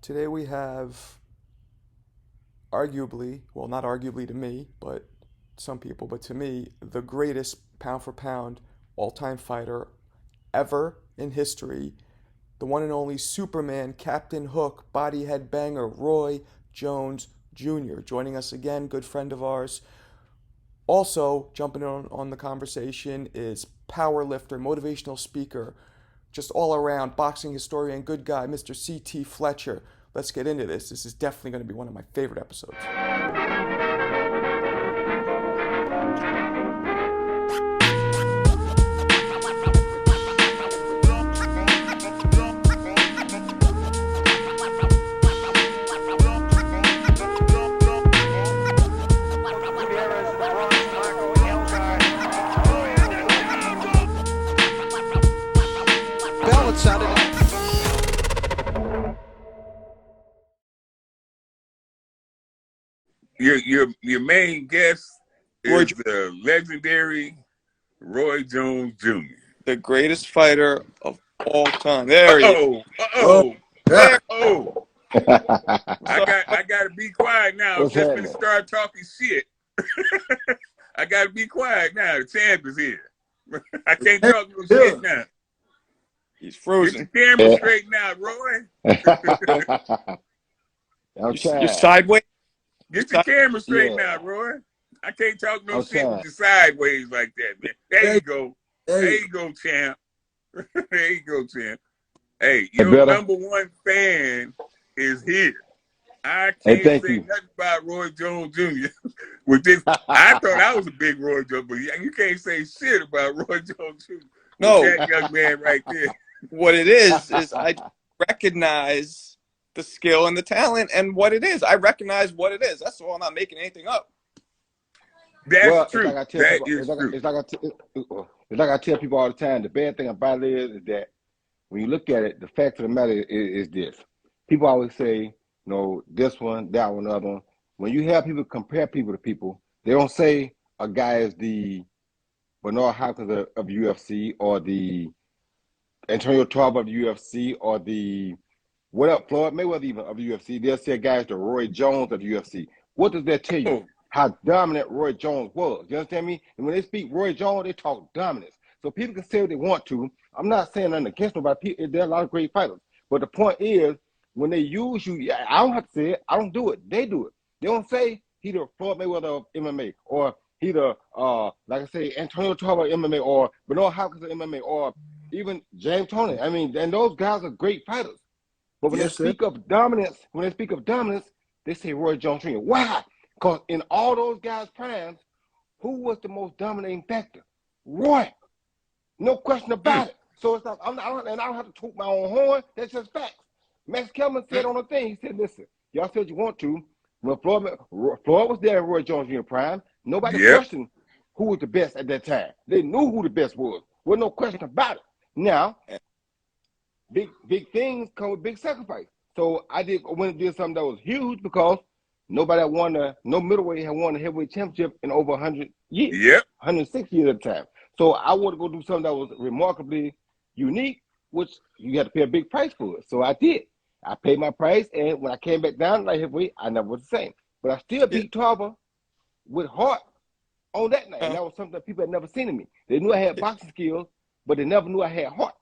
Today we have arguably, well, not arguably to me, but some people, but to me, the greatest pound for pound all time fighter ever in history, the one and only Superman, Captain Hook, body head banger, Roy Jones Jr. Joining us again, good friend of ours. Also, jumping on the conversation is power lifter, motivational speaker, just all around boxing historian, good guy, Mr. C.T. Fletcher. Let's get into this. This is definitely going to be one of my favorite episodes. Your main guest Roy, is the legendary Roy Jones Jr. the greatest fighter of all time. There he is. Oh, There. oh. I gotta be quiet now. What's Just happening? gonna start talking shit. I gotta be quiet now. The champ is here. I can't talk no shit now. He's Get frozen. the camera straight now, Roy. You're sideways. Get the camera straight Yeah. now, Roy. I can't talk no I'm shit trying. with you sideways like that, man. There you go. There you go, champ. There you go, champ. Hey, your better. number one fan is here. I Hey, can't thank say you. nothing about Roy Jones Jr. with this. I thought I was a big Roy Jones, but you can't say shit about Roy Jones Jr. with No. that young man right there. What it is I recognize the skill and the talent and what it is. I recognize what it is. That's all. I'm not making anything up. That's true. It's like I tell That people, is true. it's like I tell people all the time. The bad thing about it is that when you look at it, the fact of the matter is this. People always say, this one, that one, other one. When you have people compare people to people, they don't say a guy is the Bernard Hopkins of UFC or the Antonio Tarver of the UFC or the Floyd Mayweather even of the UFC. They'll say a guy is the Roy Jones of the UFC. What does that tell you? Oh. How dominant Roy Jones was. You understand me? And when they speak Roy Jones, they talk dominance. So people can say what they want to. I'm not saying nothing against nobody. There are a lot of great fighters. But the point is, when they use you, I don't have to say it. I don't do it. They do it. They don't say he the Floyd Mayweather of MMA or he the, like I say, Antonio Tarver of MMA or Bernard Hopkins of MMA or even James Toney. I mean, and those guys are great fighters. But when they speak of dominance, they say Roy Jones Jr. Why? Because in all those guys' primes, who was the most dominating factor? Roy. No question about it. So it's like, I don't have to toot my own horn. That's just facts. Max Kellerman said on the thing, he said, listen, y'all said you want to. When Floyd was there in Roy Jones Jr. prime, nobody questioned who was the best at that time. They knew who the best was. There was no question about it. Now, big things come with big sacrifice. So I went and did something that was huge because no middleweight had won a heavyweight championship in over 100 years. Yep. 106 years at the time. So I wanted to go do something that was remarkably unique, which you had to pay a big price for it. So I did. I paid my price, and when I came back down to light heavyweight, I never was the same. But I still beat Tarver with heart on that night. And that was something that people had never seen in me. They knew I had boxing skills, but they never knew I had heart.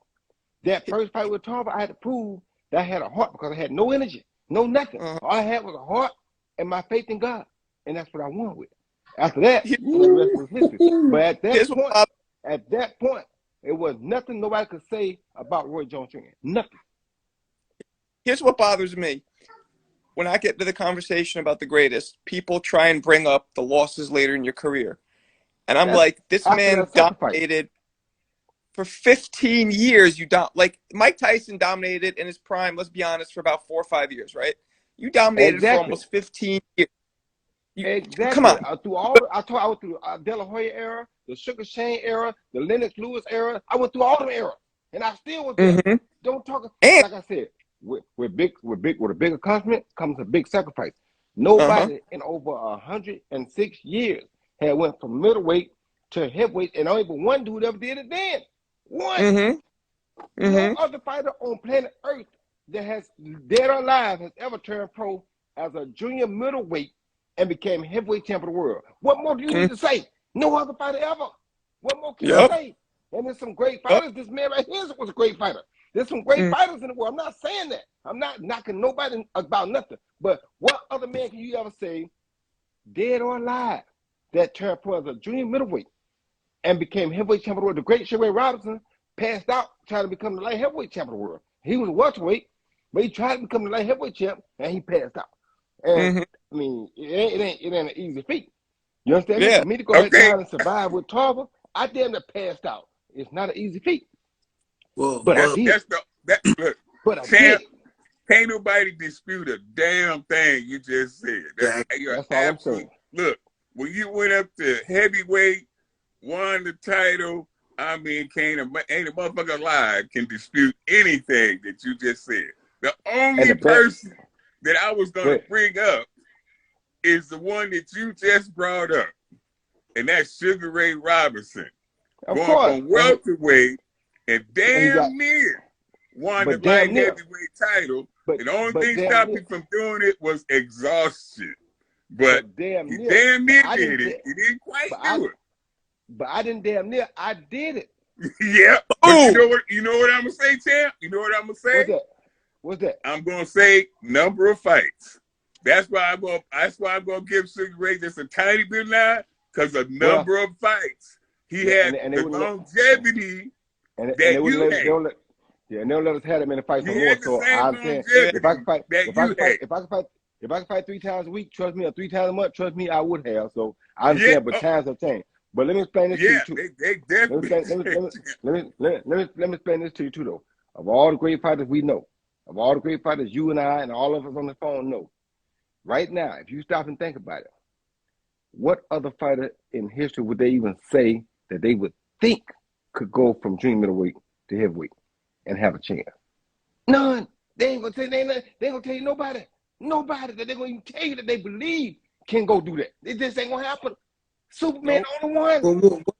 That first fight with Tarver, I had to prove that I had a heart because I had no energy, no nothing. All I had was a heart and my faith in God. And that's what I won with. After that, the rest was history. But at that point, it was nothing nobody could say about Roy Jones Jr. Nothing. Here's what bothers me. When I get to the conversation about the greatest, people try and bring up the losses later in your career. And I'm like, this man dominated for 15 years. Like Mike Tyson dominated in his prime, let's be honest, for about 4 or 5 years, right? You dominated for almost 15 years. Exactly. Come on. I went through the De La Hoya era, the Sugar Shane era, the Lennox Lewis era. I went through all them eras, and I still was there. Don't talk. Like I said, with a big accomplishment comes a big sacrifice. Nobody in over 106 years had went from middleweight to heavyweight, and only but one dude ever did it then. One. No other fighter on planet Earth that has dead or alive has ever turned pro as a junior middleweight and became heavyweight champion of the world. What more do you need to say? No other fighter ever. What more can you say? And there's some great fighters. This man right here was a great fighter. There's some great fighters in the world. I'm not saying that. I'm not knocking nobody about nothing. But what other man can you ever say, dead or alive, that turned pro as a junior middleweight and became heavyweight champion of the world? The great Sugar Ray Robinson passed out trying to become the light heavyweight champion of the world. He was a welterweight, but he tried to become the light heavyweight champ, and he passed out. And I mean, it ain't an easy feat. You understand? Yeah. For me to go ahead and survive with Tarver, I damn near passed out. It's not an easy feat. Well, but I did. Look, but I champ, did. Can't nobody dispute a damn thing you just said. That's all I'm saying. Look, when you went up to heavyweight, won the title, I mean, ain't a motherfucker alive can dispute anything that you just said. The only person that I was going to bring up is the one that you just brought up, and that's Sugar Ray Robinson. Going from welterweight and damn near won the light heavyweight title. And the only thing stopping him from doing it was exhaustion. But he damn near did it. He didn't quite do it. But I didn't damn near. I did it. Yeah. But you know what I'm gonna say, champ? You know what I'm gonna say? What's that? I'm gonna say number of fights. That's why I'm gonna give Sugar Ray just a tiny bit now, because a number of fights. He had the longevity that you had. And they'll let us have him in the fight for more. So I'm saying, if I can fight 3 times a week, trust me, or 3 times a month, trust me, I would have. So I understand, but times have changed. But let me explain this to you too. They definitely. Let me explain this to you too, though. Of all the great fighters we know, of all the great fighters you and I and all of us on the phone know, right now, if you stop and think about it, what other fighter in history would they even say that they would think could go from junior middleweight to heavyweight and have a chance? None. They ain't gonna say they ain't gonna tell you nobody that they're gonna even tell you that they believe can go do that. It just ain't gonna happen. Superman on the one.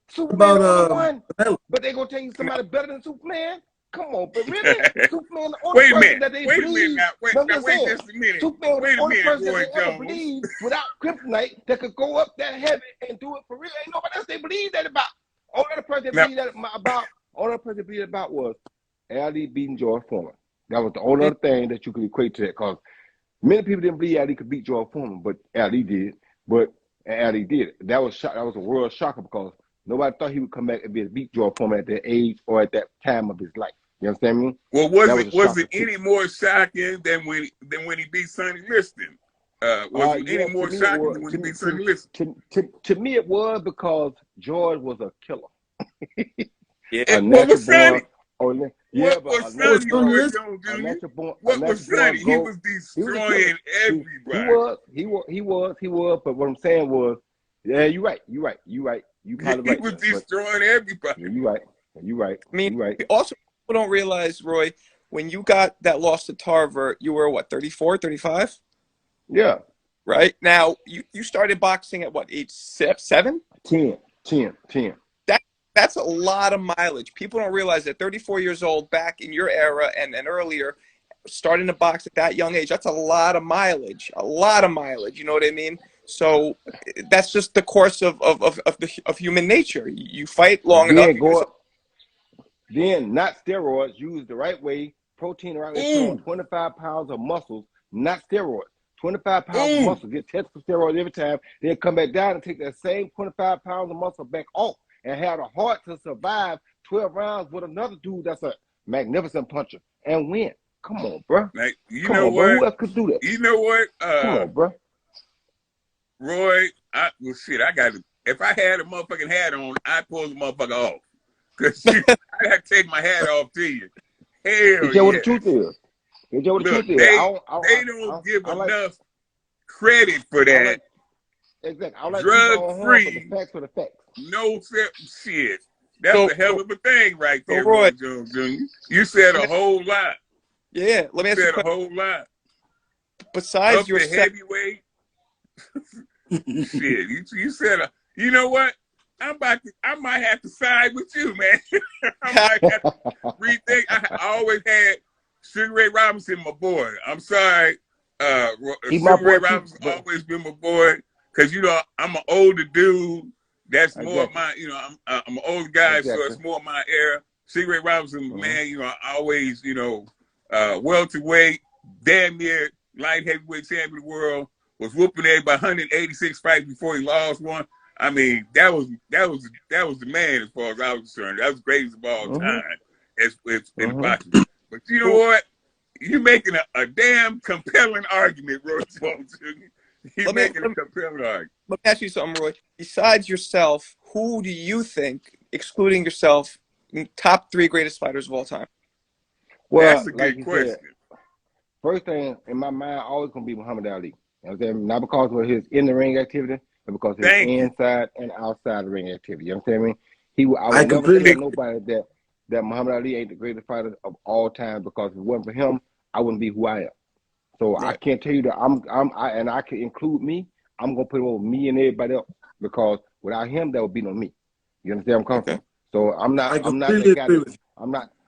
Superman on the one. But they gonna tell you somebody better than Superman? Come on, but really? Superman the only person that they believe. Wait just a minute. Superman the only person that they ever believe without kryptonite that could go up that heavy and do it for real. Ain't nobody else they believe that about. Only other person they believe that about was Ali beating George Foreman. That was the only other thing that you could equate to that, because many people didn't believe Ali could beat George Foreman, but Ali did. And Ali did it. That was a world shocker, because nobody thought he would come back and be able to beat George Foreman at that age or at that time of his life. You understand me? Well, was it any more shocking than when he beat Sonny Liston? Was it any more shocking than when he beat Sonny Liston? To me, it was, because George was a killer. What was Sonny? What was Sonny? He was destroying everybody. He was. But what I'm saying was, yeah, you're right. You kind of right. He was destroying everybody. Yeah, you're right. I mean, also, people don't realize, Roy, when you got that loss to Tarver, you were what, 34, 35? Yeah. Right? Now, you started boxing at what, age 7? 10. That's a lot of mileage. People don't realize that 34 years old, back in your era and earlier, starting to box at that young age, that's a lot of mileage. You know what I mean? So that's just the course of human nature. You fight long enough. Then, not steroids, used the right way, protein the right way, 25 pounds of muscles, not steroids. 25 pounds of muscle, get tested for steroids every time, then come back down and take that same 25 pounds of muscle back off, and have the heart to survive 12 rounds with another dude that's a magnificent puncher and win. Come on, bro. Like, you know what? Bro. Who else could do that? You know what? Come on, bro. Roy, I got to, if I had a motherfucking hat on, I'd pull the motherfucker off. Because I got to take my hat off to you. Hell yeah. What the truth is. Look, they don't give enough credit for that. Exactly. I like drug-free. For the facts. No shit. That's a hell of a thing right there, Roy Jones Jr. You said a whole lot. Yeah, let me ask you a whole lot. Besides up your heavyweight, shit. You said you know what? I might have to side with you, man. I might have to rethink. I always had Sugar Ray Robinson, my boy. I'm sorry. He my Sugar Ray boy too, Robinson but always been my boy. Cause I'm an older dude. That's I more get of you. my, I'm an old guy, so Exactly. it's more my era. Sugar Ray Robinson, Mm-hmm. man, I always, welterweight, damn near light heavyweight champion of the world, was whooping everybody 186 fights before he lost one. I mean, that was the man as far as I was concerned. That was the greatest of all Mm-hmm. time as in the Mm-hmm. boxing. But you know what? You're making a damn compelling argument, Roy Jones. You're making a compelling argument. Let me ask you something, Roy. Besides yourself, who do you think, excluding yourself, top 3 greatest fighters of all time? Well, That's a like good you said, question. first thing in my mind always gonna be Muhammad Ali. You know what I'm saying? Not because of his in the ring activity, but because of his Thank you. inside and outside the ring activity. You know what I'm saying? I I would never tell completely nobody that Muhammad Ali ain't the greatest fighter of all time, because if it wasn't for him, I wouldn't be who I am. So I Right. can't tell you that and I can include me. I'm gonna put him over me and everybody else, because without him, that would be no me. You understand where I'm coming Okay. from? So I'm I not completely that guy agree that with you.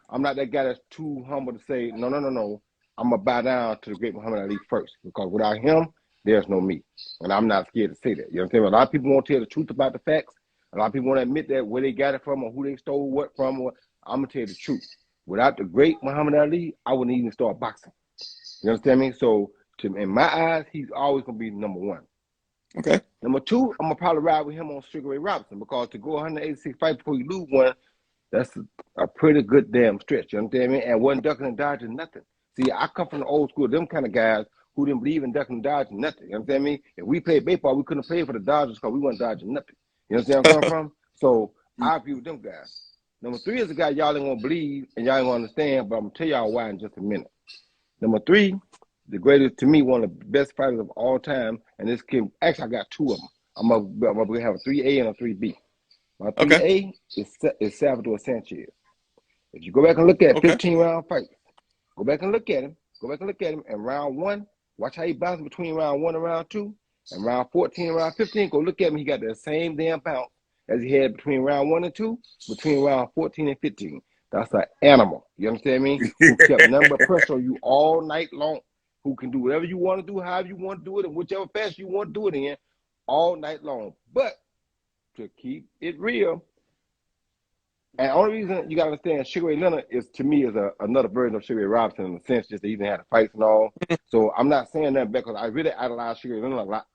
I'm not that guy that's too humble to say no. I'm gonna bow down to the great Muhammad Ali first, because without him, there's no me, and I'm not scared to say that. You know what I'm saying? A lot of people won't tell the truth about the facts. A lot of people won't admit that where they got it from or who they stole what from. I'm gonna tell you the truth. Without the great Muhammad Ali, I wouldn't even start boxing. You understand me? So, in my eyes, he's always gonna be number one. Okay. Number two, I'm gonna probably ride with him on Sugar Ray Robinson, because to go 186 fights before you lose one, that's a pretty good damn stretch. You understand me? And wasn't ducking and dodging nothing. See, I come from the old school, them kind of guys who didn't believe in ducking and dodging nothing. You understand me? If we played baseball, we couldn't play for the Dodgers because we wasn't dodging nothing. You understand where I'm coming from? So I agree with them guys. Number three is a guy y'all ain't gonna believe and y'all ain't gonna understand, but I'm gonna tell y'all why in just a minute. Number three, the greatest, to me, one of the best fighters of all time, and this kid, actually I got two of them. I'm gonna have a 3A and a 3B. My Okay. 3A is Salvador Sanchez. If you go back and look at Okay. 15-round fights, go back and look at him. And round one, watch how he bounces between round 1 and round 2. And round 14 and round 15, go look at him. He got the same damn bounce as he had between round 1 and 2, between round 14 and 15. That's an animal. You understand me? Who kept nothing but pressure on you all night long. Who can do whatever you want to do, however you want to do it, and whichever fashion you want to do it in, all night long. But to keep it real, and the only reason you gotta understand Sugar Ray Leonard is, to me, is another version of Sugar Ray Robinson, in the sense just that he didn't have the fights and all. So I'm not saying that because I really idolize Sugar Ray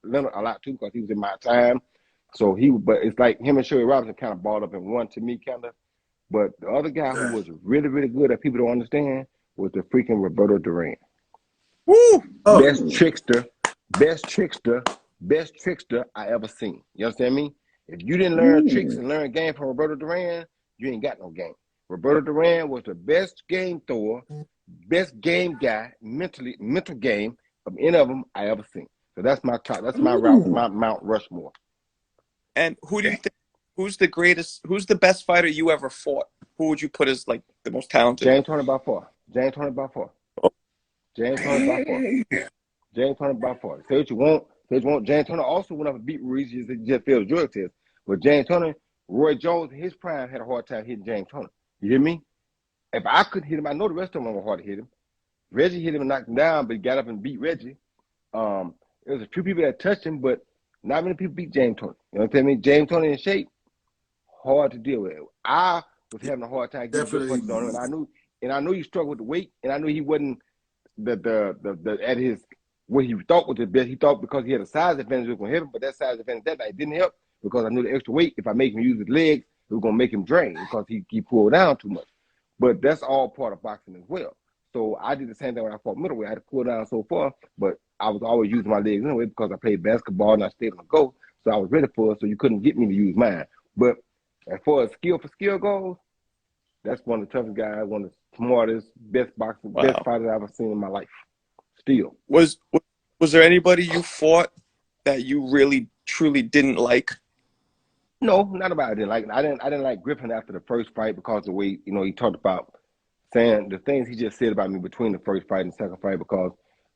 Leonard a lot too, because he was in my time. So but it's like him and Sugar Ray Robinson kind of balled up in one, to me, kind of. But the other guy who was really, really good that people don't understand was the freaking Roberto Duran. Woo! Oh, Best trickster I ever seen. You understand me? If you didn't learn tricks and learn game from Roberto Duran, you ain't got no game. Roberto Duran was the best game thrower, best game guy, mental game of any of them I ever seen. So that's my top. That's my route, my Mount Rushmore. And who do you think? Who's the greatest? Who's the best fighter you ever fought? Who would you put as like the most talented? James Turner by far. James Turner by far. James Turner by far. James Turner by far. Say what you want. Say what you want. James Turner also went up and beat Ruiz. He just failed the drug test. But James Turner, Roy Jones in his prime had a hard time hitting James Turner. You hear me? If I couldn't hit him, I know the rest of them were hard to hit him. Reggie hit him and knocked him down, but he got up and beat Reggie. There was a few people that touched him, but not many people beat James Turner. You know what I mean? James Turner in shape, hard to deal with. I was having a hard time getting good punches on him, and I knew he struggled with the weight, and I knew he wasn't the at his what he thought was the best. He thought because he had a size advantage, it was gonna help him, but that size advantage that night didn't help, because I knew the extra weight, if I make him use his legs, it was gonna make him drain because he pulled down too much. But that's all part of boxing as well. So I did the same thing when I fought middleweight. I had to pull down so far, but I was always using my legs anyway because I played basketball and I stayed on the go. So I was ready for it, so you couldn't get me to use mine. But as far as skill for skill goes, that's one of the toughest guys, one of the smartest, best fighters I've ever seen in my life. Still. Was there anybody you fought that you really truly didn't like? No, not about it. I didn't like Griffin after the first fight, because of the way, he talked about saying the things he just said about me between the first fight and the second fight, because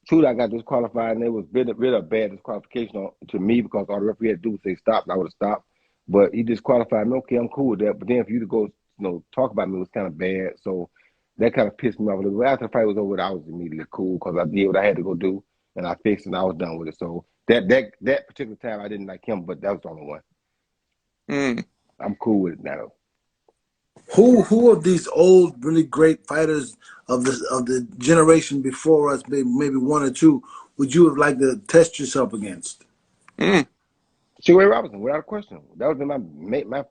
truly I got disqualified, and it was really a bad disqualification to me, because all the referee had to do was say stop, and I would have stopped. But he disqualified me. Okay, I'm cool with that. But then for you to go, talk about me was kind of bad. So that kind of pissed me off a little bit. After the fight was over, I was immediately cool because I did what I had to go do, and I fixed it, and I was done with it. So that particular time, I didn't like him, but that was the only one. I'm cool with it now. Who of these old, really great fighters of the generation before us, maybe one or two, would you have liked to test yourself against? Sugar Ray Robinson, without a question. That was my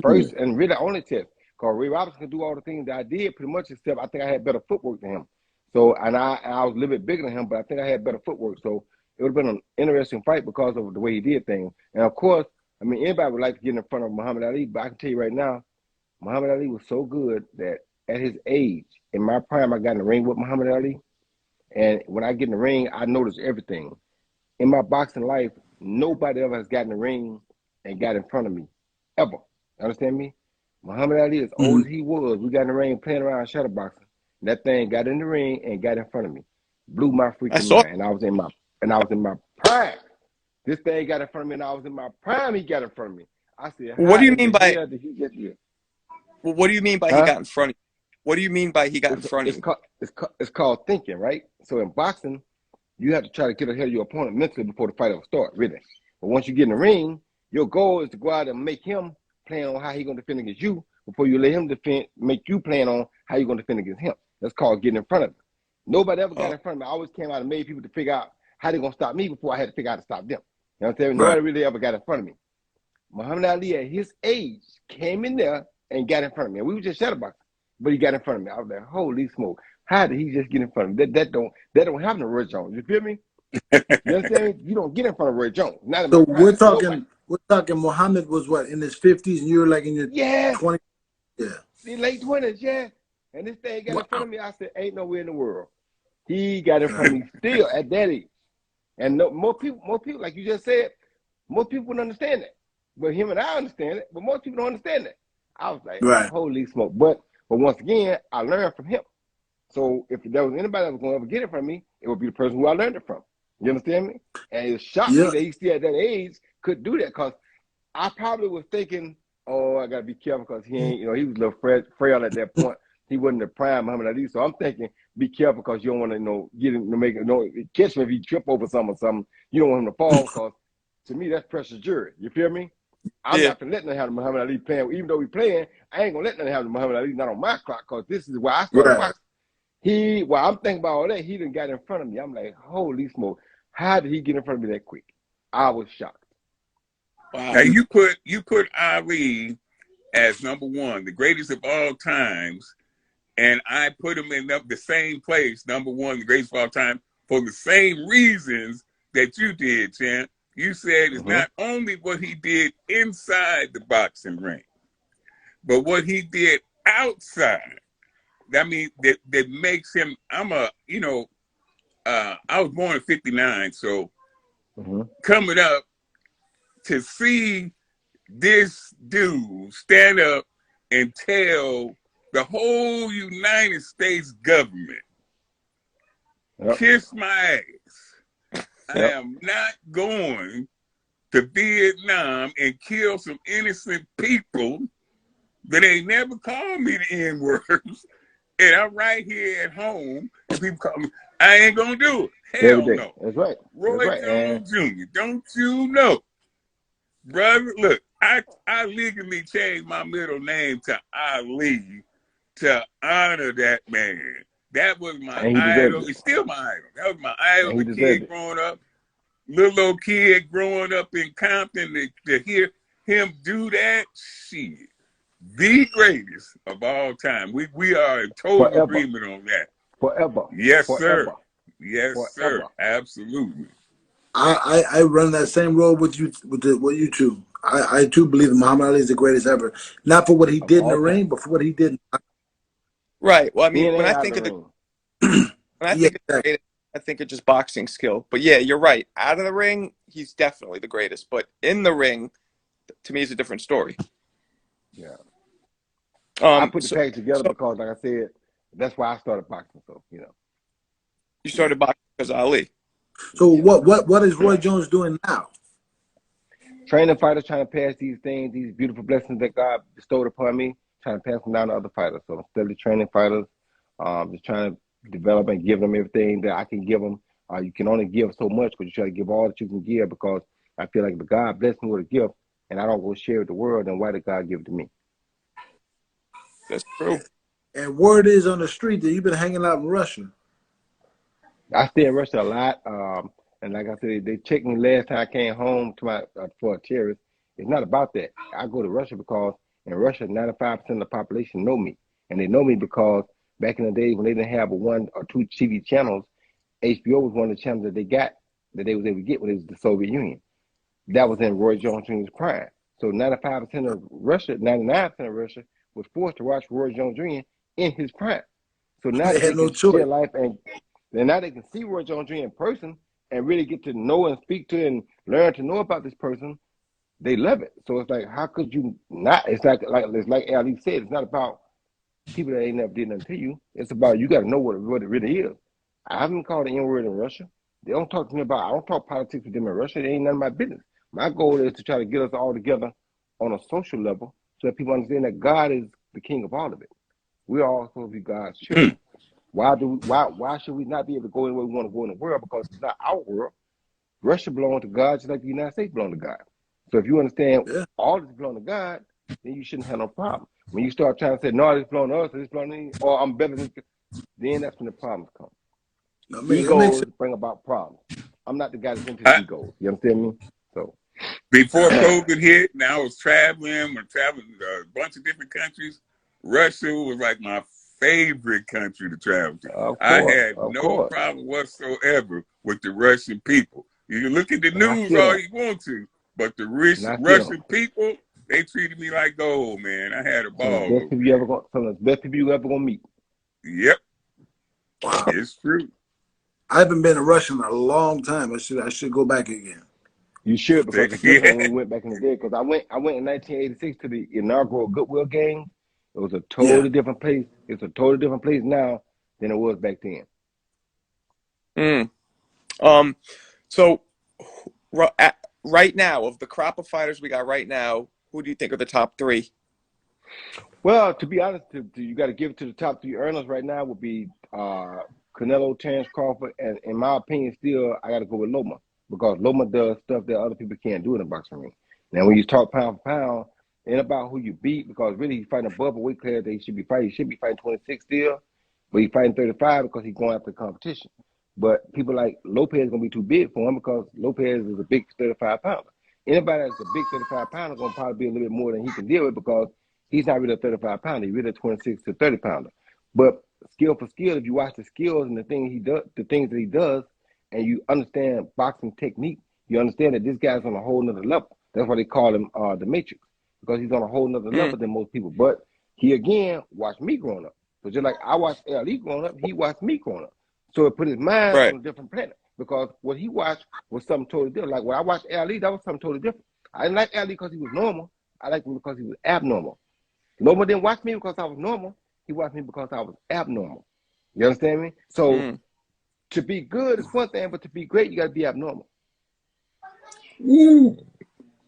first and really only test. Because Ray Robinson could do all the things that I did pretty much, except I think I had better footwork than him. So, and I was a little bit bigger than him, but I think I had better footwork. So it would have been an interesting fight because of the way he did things. And of course, I mean, anybody would like to get in front of Muhammad Ali, but I can tell you right now, Muhammad Ali was so good that at his age, in my prime, I got in the ring with Muhammad Ali. And when I get in the ring, I notice everything. In my boxing life, nobody ever has gotten in the ring and got in front of me, ever. You understand me? Muhammad Ali, as old as he was, we got in the ring playing around shadowboxing. That thing got in the ring and got in front of me. Blew my freaking mind. And I was in my prime. This thing got in front of me and I was in my prime, he got in front of me. I said, what do you mean by did he get here? Well, what do you mean by he got in front of you? What do you mean by he got in front of you? It's called thinking, right? So in boxing, you have to try to get ahead of your opponent mentally before the fight will start, really. But once you get in the ring, your goal is to go out and make him plan on how he's going to defend against you before you let him make you plan on how you're going to defend against him. That's called getting in front of him. Nobody ever got in front of me. I always came out and made people to figure out how they're going to stop me before I had to figure out how to stop them. You know what I'm saying? Nobody really ever got in front of me. Muhammad Ali at his age came in there and got in front of me. And we were just shadowboxing, but he got in front of me. I was like, holy smoke. How did he just get in front of me? That don't happen to Roy Jones. You feel me? You understand? You don't get in front of Roy Jones. Not in So my prime. we're talking Muhammad was what, in his 50s and you were like in your 20s? Yeah. The late 20s, yeah. And this thing got in front of me. I said, ain't nowhere in the world. He got in front of me still at that age. And more people, like you just said, most people wouldn't understand that. But him and I understand it, but most people don't understand that. I was like, holy smoke. But once again, I learned from him. So if there was anybody that was going to ever get it from me, it would be the person who I learned it from. You understand me? And it shocked me that he still at that age could do that, because I probably was thinking, oh, I got to be careful because he ain't, he was a little frail at that point. He wasn't the prime Muhammad Ali. So I'm thinking, be careful because you don't want to, get him to make it, catch him if he trip over something. You don't want him to fall, because to me, that's precious jury. You feel me? I'm not going to let nothing happen to Muhammad Ali playing. Even though we playing, I ain't going to let nothing happen to Muhammad Ali, not on my clock, because this is where I started boxing. While I'm thinking about all that, he done got in front of me. I'm like, holy smoke. How did he get in front of me that quick? I was shocked. Wow. Now you put Ali as number one, the greatest of all times, and I put him in the same place, number one, the greatest of all time, for the same reasons that you did, champ. You said it's not only what he did inside the boxing ring, but what he did outside. I mean, that makes him. I was born in '59, so coming up to see this dude stand up and tell the whole United States government, kiss my ass. I am not going to Vietnam and kill some innocent people that ain't never called me the N-words. And I'm right here at home, and people call me. I ain't gonna do it. Hell no. That's right. Roy Jones Jr., don't you know, brother? Look, I legally changed my middle name to Ali to honor that man. That was my idol. It's still my idol. That was my idol. The kid growing up, little old kid growing up in Compton, to hear him do that, shit. The greatest of all time. We are in total agreement on that. Forever. Yes, sir. Yes, sir. Absolutely. I run that same road with you two. I too believe that Muhammad Ali is the greatest ever. Not for what he did in the ring, but for what he did. Right. Well, I mean, when I think of I think of just boxing skill. But yeah, you're right. Out of the ring, he's definitely the greatest. But in the ring, to me, is a different story. Yeah. I put the package together because, like I said, that's why I started boxing. So, You started boxing because of Ali. So what is Roy Jones doing now? Training fighters, trying to pass these things, these beautiful blessings that God bestowed upon me, trying to pass them down to other fighters. So I'm steadily training fighters, Just trying to develop and give them everything that I can give them. You can only give so much, but you try to give all that you can give, because I feel like if God blessed me with a gift and I don't go share it with the world, then why did God give it to me? That's true. And word is on the street that you've been hanging out in Russia. I stay in Russia a lot. And like I said, they checked me last time I came home to my for a terrorist. It's not about that. I go to Russia because in Russia, 95% of the population know me. And they know me because back in the days when they didn't have 1 or 2 TV channels, HBO was one of the channels that they got, that they was able to get when it was the Soviet Union. That was in Roy Jones Jr.'s prime. So 95% of Russia, 99% of Russia was forced to watch Roy Jones Jr. in his prime. So now They that they had no can share choice. life, and then now they can see Roy Jones Jr. in person and really get to know and speak to and learn to know about this person, they love it. So it's like, how could you not? It's like Ali said, it's not about people that ain't never did nothing to you. It's about, you got to know what it really is. I haven't called the N-word in Russia. They don't talk to me about, I don't talk politics with them in Russia. It ain't none of my business. My goal is to try to get us all together on a social level so that people understand that God is the king of all of it. We're all supposed to be God's children. Why should we not be able to go anywhere we want to go in the world? Because it's not our world. Russia belongs to God just like the United States belongs to God. So if you understand all this belongs to God, then you shouldn't have no problem. When you start trying to say, no, this belongs to us, this belongs to me, or I'm better than this, then that's when the problems come. I mean, it makes Egos sense. bring about problems. I'm not the guy that's into the I, egos. You understand me? So before COVID hit, and I was traveling a bunch of different countries. Russia was like my favorite country to travel to. of I course, had of no course. problem whatsoever with the Russian people. You can look at the And I news still all don't. you want to, but the And I still don't. Russian people, they treated me like gold, man. I had a Some of ball the best over people there. some of the best people you ever gonna meet. Yep, Wow. it's true. I haven't been to Russia in a long time. I should go back again. You should, because it's different when Yeah. we went back in the day. Because I went in 1986 to the inaugural Goodwill game. It was a Yeah. totally different place. It's a totally different place now than it was back then. So right now, of the crop of fighters we got right now, who do you think are the top 3? Well, to be honest, you got to give it to the top 3 earners right now would be Canelo, Terrence Crawford, and in my opinion, still I got to go with Loma, because Loma does stuff that other people can't do in the boxing ring. Now, when you talk pound for pound, it ain't about who you beat, because really he's fighting above a weight class that he should be fighting. He should be fighting 26 still, but he's fighting 35 because he's going after the competition. But people like Lopez gonna be too big for him, because Lopez is a big 35 pounder. Anybody that's a big 35 pounder gonna probably be a little bit more than he can deal with, because he's not really a 35 pounder. He's really a 26 to 30 pounder. But skill for skill, if you watch the skills and the things that he does, and you understand boxing technique, you understand that this guy's on a whole nother level. That's why they call him the Matrix, because he's on a whole nother level than most people. But he again watched me growing up. So just like I watched Ali growing up, he watched me growing up. So it put his mind Right. on a different planet, because what he watched was something totally different. Like when I watched Ali, that was something totally different. I didn't like Ali because he was normal. I liked him because he was abnormal. Loma didn't watch me because I was normal. He watched me because I was abnormal. You understand me? So to be good is one thing, but to be great, you got to be abnormal. Woo.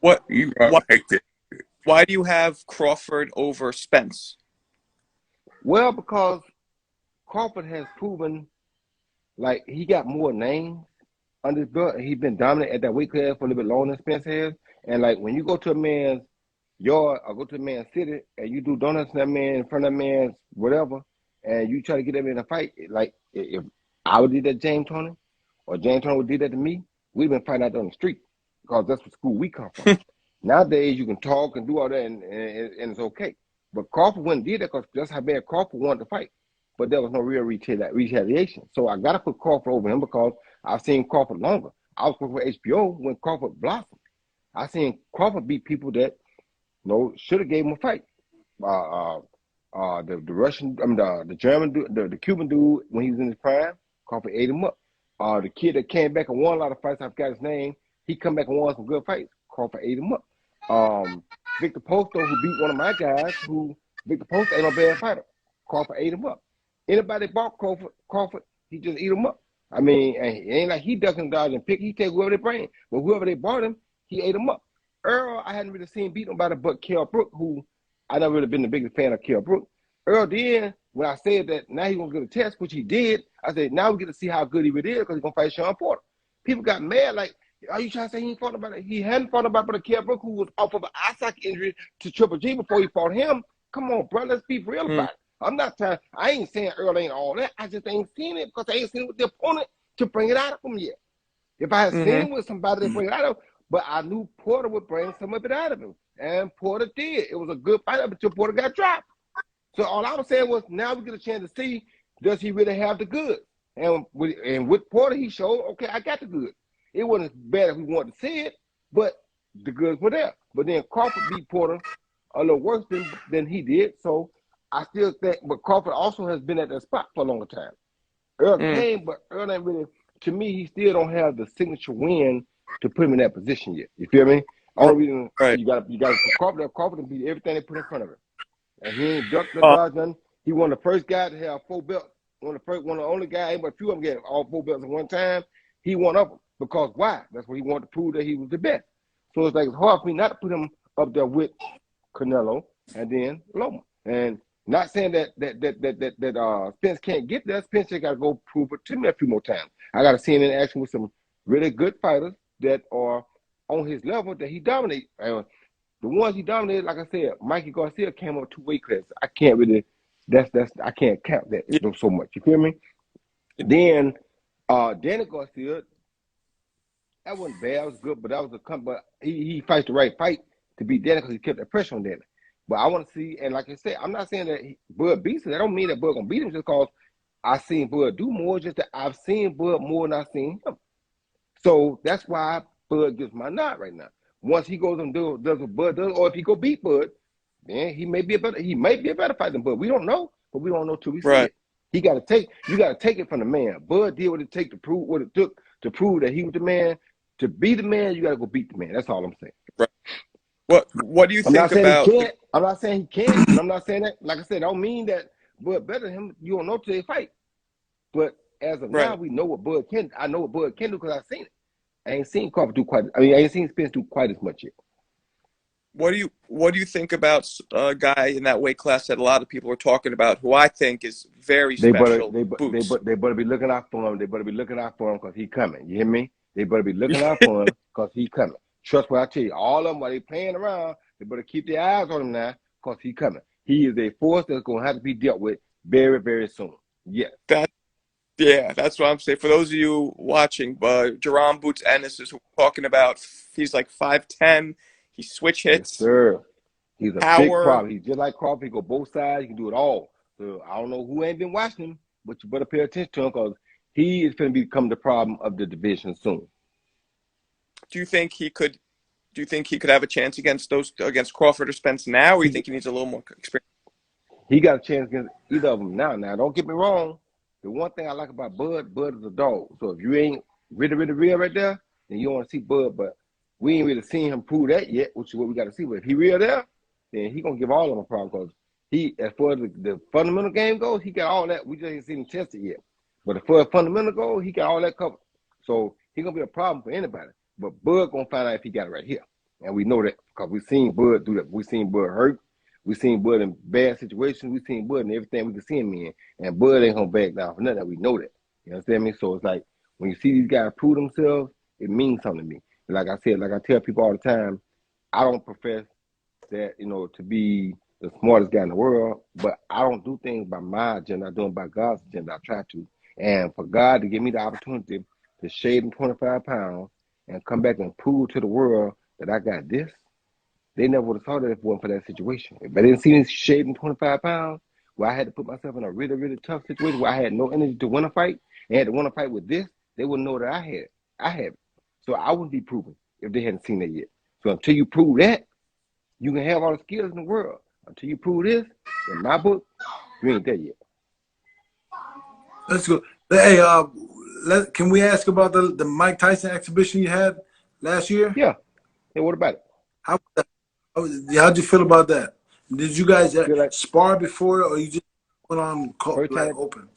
What? You are What? like that. Why do you have Crawford over Spence? Well, because Crawford has proven like he got more names under his belt, and he's been dominant at that weight class for a little bit longer than Spence has. And like when you go to a man's yard or go to a man's city and you do donuts in that man, in front of that man's whatever, and you try to get that man in a fight, like if I would do that to James Tony, or James Tony would do that to me, we've been fighting out there on the street, because that's what school we come from. Nowadays you can talk and do all that and it's okay. But Crawford wouldn't do that, because that's how bad Crawford wanted to fight. But there was no real retaliation. So I got to put Crawford over him, because I've seen Crawford longer. I was working for HBO when Crawford blossomed. I seen Crawford beat people that should have gave him a fight. The Russian, the German dude, the Cuban dude, when he was in his prime, Crawford ate him up. The kid that came back and won a lot of fights, I forgot his name. He come back and won some good fights. Crawford ate him up. Victor Posto, who beat one of my guys, Victor Posto ain't no bad fighter. Crawford ate him up. Anybody bought Crawford, he just eat him up. I mean, and it ain't like he duck and dodge and pick. He take whoever they bring. But whoever they bought him, he ate him up. Earl, I hadn't really seen beat nobody but Kell Brook, who I never really been the biggest fan of Kell Brook. Earl did when I said that now he's going to get a test, which he did, I said, now we get to see how good he really is because he's going to fight Sean Porter. People got mad like, are you trying to say he ain't fought about it? He hadn't fought about it, but Kell Brook, who was off of an eye socket injury to Triple G before he fought him. Come on, bro, let's be real about it. I'm not trying, I ain't saying Earl ain't all that. I just ain't seen it because I ain't seen it with the opponent to bring it out of him yet. If I had seen it with somebody to bring it out of him, but I knew Porter would bring some of it out of him. And Porter did. It was a good fight until Porter got dropped. So all I was saying was now we get a chance to see, does he really have the goods? And with Porter, he showed, okay, I got the goods. It wasn't as bad as we wanted to see it, but the goods were there. But then Crawford beat Porter a little worse than he did. So I still think, but Crawford also has been at that spot for a longer time. Earl came, but Earl ain't really, to me, he still don't have the signature win to put him in that position yet. You feel me? Only reason you got Crawford to beat everything they put in front of him. And he ain't ducked the dodge nothing. He won the first guy to have 4 belts. One of the only guy, but a few of them get all 4 belts at one time. He won up them. Because why? That's what he wanted to prove that he was the best. So it's like it's hard for me not to put him up there with Canelo and then Loma. And not saying that Spence can't get there. Spence got to go prove it to me a few more times. I got to see him in action with some really good fighters that are on his level that he dominates. The ones he dominated, like I said, Mikey Garcia came up 2 weight classes. I can't really, I can't count that so much. You feel me? Then Danny Garcia, that wasn't bad. That was good, but that was but he fights the right fight to beat Danny because he kept that pressure on Danny. But I want to see, and like I said, I'm not saying that Bud beats him. That don't mean that Bud gonna beat him just because I've seen Bud do more. Just that I've seen Bud more than I've seen him. So that's why Bud gets my nod right now. Once he goes and does what Bud does, or if he go beat Bud, then he may be a better fighter than Bud. We don't know, but we don't know till we see it. You got to take it from the man. Bud did what it took to prove what it took to prove that he was the man. To be the man, you got to go beat the man. That's all I'm saying. Right. What do you think about? I'm not saying he can't, and I'm not saying that. Like I said, I don't mean that Bud better than him. You don't know till they fight. But as of now, we know what Bud can. I know what Bud can do because I've seen it. I ain't seen Crawford do quite. I ain't seen Spence do quite as much yet. What do you think about a guy in that weight class that a lot of people are talking about, who I think is very special? They better be looking out for him. They better be looking out for him because he coming. You hear me? They better be looking out for him because he coming. Trust what I tell you. All of them, while they playing around, they better keep their eyes on him now because he coming. He is a force that's going to have to be dealt with very, very soon. Yes. That's what I'm saying. For those of you watching, Jerome Boots Ennis is talking about. He's like 5'10". He switch hits. Yes, sir. He's a big problem. He's just like Crawford. He go both sides. He can do it all. So I don't know who ain't been watching him, but you better pay attention to him because he is going to become the problem of the division soon. Do you think he could have a chance against Crawford or Spence now, or you think he needs a little more experience? He got a chance against either of them now. Now, don't get me wrong. The one thing I like about Bud is a dog. So if you ain't really, really real right there, then you don't want to see Bud. But we ain't really seen him prove that yet, which is what we got to see. But if he real there, then he going to give all of them a problem because he, as far as the fundamental game goes, he got all that. We just ain't seen him test it yet. But as far as fundamental goes, he got all that covered. So he going to be a problem for anybody. But Bud going to find out if he got it right here. And we know that because we've seen Bud do that. We've seen Bud hurt. We've seen Bud in bad situations. We've seen Bud in everything we can see him in. And Bud ain't going to back down for nothing. We know that. You understand me? So it's like when you see these guys prove themselves, it means something to me. Like I said, like I tell people all the time, I don't profess that, to be the smartest guy in the world, but I don't do things by my agenda. I do them by God's agenda. I try to. And for God to give me the opportunity to shave them 25 pounds and come back and prove to the world that I got this, they never would have thought that if it wasn't for that situation. If I didn't see me shaving 25 pounds, where I had to put myself in a really, really tough situation where I had no energy to win a fight, and had to win a fight with this, they wouldn't know that I had it. I have it. So I wouldn't be proven if they hadn't seen that yet. So until you prove that, you can have all the skills in the world. Until you prove this, in my book, you ain't there yet. Let's go. Hey, can we ask about the Mike Tyson exhibition you had last year? Yeah. Hey, what about it? How'd you feel about that? Did you guys spar before, or you just went on open?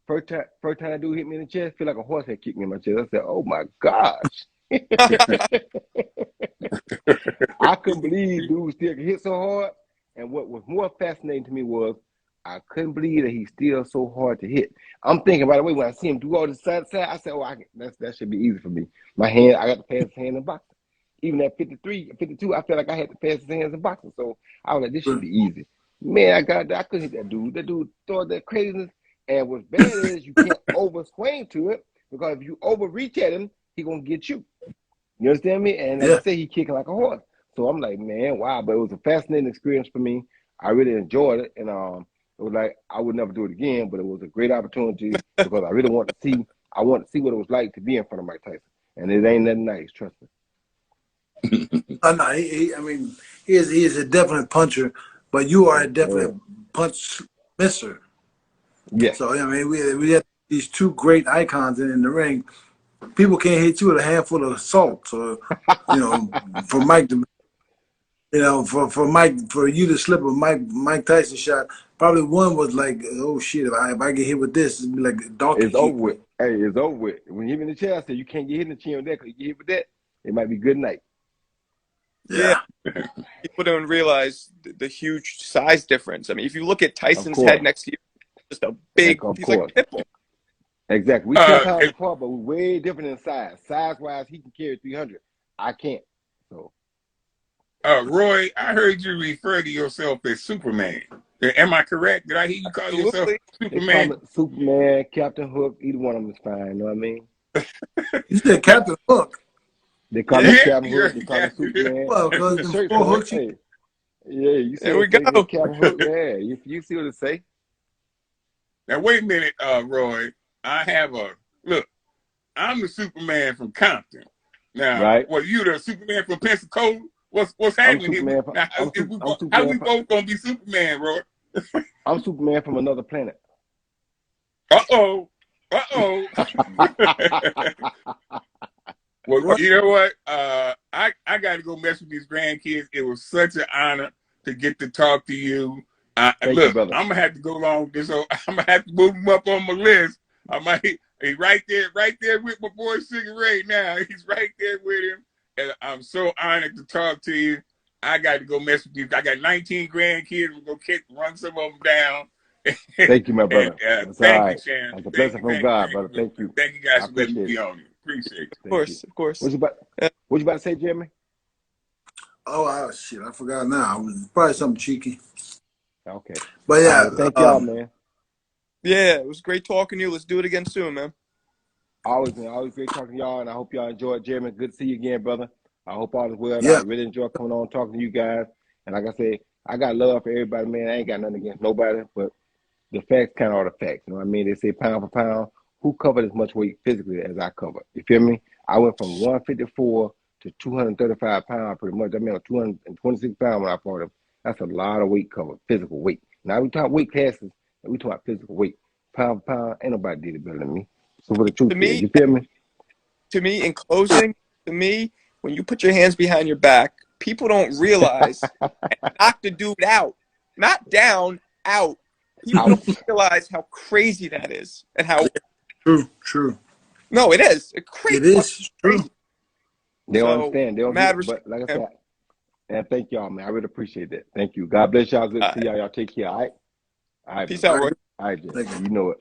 First time that dude hit me in the chest, feel like a horse had kicked me in my chest. I said, "Oh my gosh!" I couldn't believe dude still could hit so hard. And what was more fascinating to me was I couldn't believe that he's still so hard to hit. I'm thinking, by the way, when I see him do all this side to side, I said, oh, that should be easy for me. My hand, I got to pass his hand in boxing. Even at 53, 52, I felt like I had to pass his hands in boxing. So I was like, this should be easy. Man, I couldn't hit that dude. That dude thought that craziness. And what's bad is you can't over swing to it, because if you overreach at him, he gonna get you. You understand me? And like I say, he kicking like a horse. So I'm like, man, wow. But it was a fascinating experience for me. I really enjoyed it. And it was like, I would never do it again, but it was a great opportunity because I really want to see what it was like to be in front of Mike Tyson. And it ain't nothing nice, trust me. No, I mean, he is a definite puncher, but you are a definite punch misser. Yeah. So, I mean, we have these two great icons in the ring. People can't hit you with a handful of salt. So, you know, for Mike to, you know, for you to slip a Mike Tyson shot, probably one was like, oh shit, if I get hit with this, it'd be like a donkey. It's over with. Hey, it's over with. When you hit me in the chair, I said, you can't get hit in the chin with that, because you get hit with that, it might be good night. Yeah. People don't realize the huge size difference. I mean, if you look at Tyson's head next to you, just a big, he's like a pit bull. Exactly. We 10 pounds apart, but we're way different in size. Size-wise, he can carry 300. I can't. So, Roy, I heard you refer to yourself as Superman. Am I correct? Did I hear you call yourself Superman? They call Superman, Captain Hook. Either one of them is fine. You know what I mean? You said Captain Hook. They call me Captain Hook. They call me Superman. Well, because the four hooks. Hey, yeah, you see there we go. Captain Hook. Yeah, you see what it say? Now wait a minute, Roy. I have look. I'm the Superman from Compton. Now, right? Well, you the Superman from Pensacola? What's happening here? How we both gonna be Superman, Roy? I'm Superman from another planet. Uh-oh. Well, you know what? I got to go mess with these grandkids. It was such an honor to get to talk to you. Look, I'm gonna have to go along with this. So I'm gonna have to move him up on my list. I might. He's right there with my boy Sugar Ray now. He's right there with him. And I'm so honored to talk to you. I got to go mess with you. I got 19 grandkids. We're going to run some of them down. Thank you, my brother. Thank you, Shannon. That's a blessing from God, brother. Thank you. Thank you guys for letting me be on you. Appreciate it. Of course. What you about to say, Jeremy? Oh, shit. I forgot now. It was probably something cheeky. Okay. But yeah. Thank y'all, man. Yeah, it was great talking to you. Let's do it again soon, man. Always great talking to y'all, and I hope y'all enjoyed. Jeremy, good to see you again, brother. I hope all is well. Yeah. I really enjoy coming on talking to you guys. And like I said, I got love for everybody, man. I ain't got nothing against nobody, but the facts kind of are the facts. You know what I mean? They say pound for pound, who covered as much weight physically as I covered? You feel me? I went from 154 to 235 pounds pretty much. I mean, 226 pounds when I fought him. That's a lot of weight covered, physical weight. Now we talk weight classes, and we talk about physical weight. Pound for pound, ain't nobody did it better than me. So for the truth is, you feel me? To me, in closing, when you put your hands behind your back, people don't realize knock the dude out. Not down, out. People don't realize how crazy that is and how True. No, it is. It's crazy. It is true. They don't understand. They don't get it, respect. but like I said, and thank y'all, man. I really appreciate that. Thank you. God bless y'all. Good to see y'all. Y'all take care. All right. Peace out, Roy. All right, Jay. You know it.